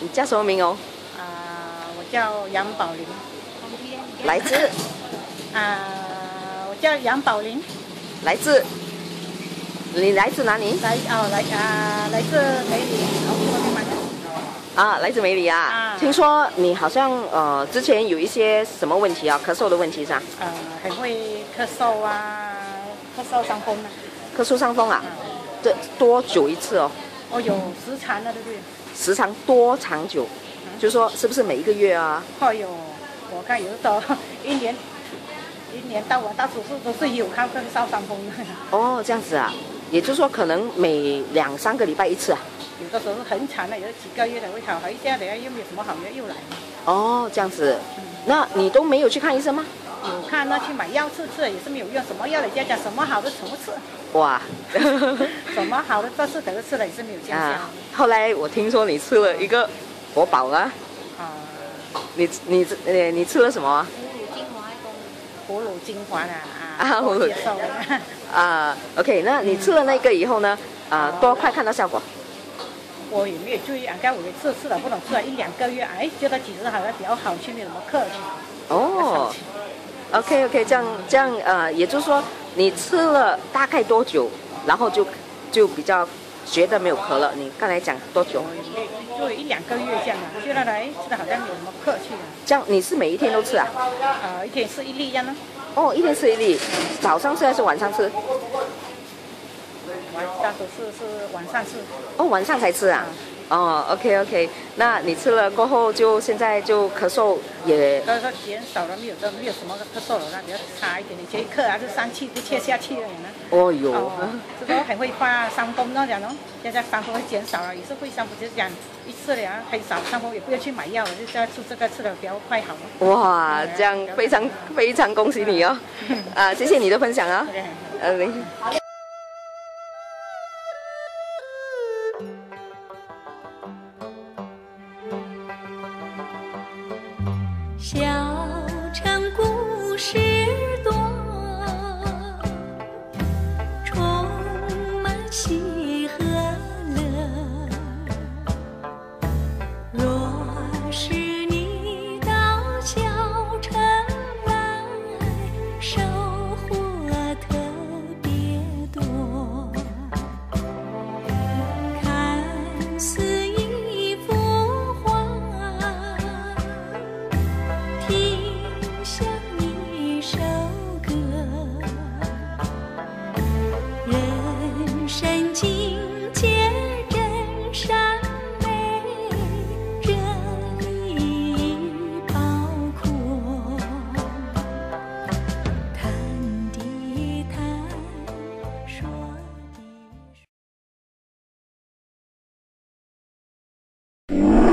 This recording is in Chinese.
你叫什么名哦？我叫杨宝林。来自？我叫杨宝林。来自？你来自哪里？来自梅里。来自梅里啊。听说你好像之前有一些什么问题啊？咳嗽的问题是吧？很会咳嗽啊，咳嗽伤风啊。咳嗽伤风啊？这多久一次哦？有时长的，对不对？时长多长久？就是说是不是每一个月啊？我看有的一年到我到处都是有看咳嗽伤风的。哦，这样子啊，也就是说可能每2、3个礼拜一次啊。有的时候是很长的，有几个月才会好一下，等下又没有什么好药又来。哦，这样子，那你都没有去看医生吗？有看，那去买药吃也是没有用，什么药人家讲什么好的什么吃。哇，什么好的这次得吃了也是没有见效。后来我听说你吃了一个活宝啊。你吃了什么啊？哺乳精华哺乳OK， 那你吃了那个以后呢？多快看到效果？我也没有注意，我也吃了不能吃了1、2个月，觉得体质好像比较好，去没什么客气。哦 ，OK， 这样也就是说你吃了大概多久，然后就比较觉得没有咳了？你刚才讲多久？就1、2个月这样啊，觉得吃的好像没有什么客气啊。这样你是每一天都吃啊？一天吃1粒这样呢。哦，一天吃1粒，早上吃还是晚上吃？大多是晚上吃。哦，晚上才吃啊？OK， 那你吃了过后现在就咳嗽也减少了，没有什么咳嗽了，那比较差一点。以前咳是上气就切下去了呢。哦哟，这个很会发伤风那样哦。现在伤风会减少了，也是会伤风，就是讲一次了很少伤风，也不要去买药了，就这吃这个吃的比较快好了。哇，这样非常恭喜你哦！谢谢你的分享啊。小城故事多，充满喜和乐。若是你到小城来，收获特别多。看似一幅画，听像一首歌，人生境界真善美，这里包括谈的谈，说的说。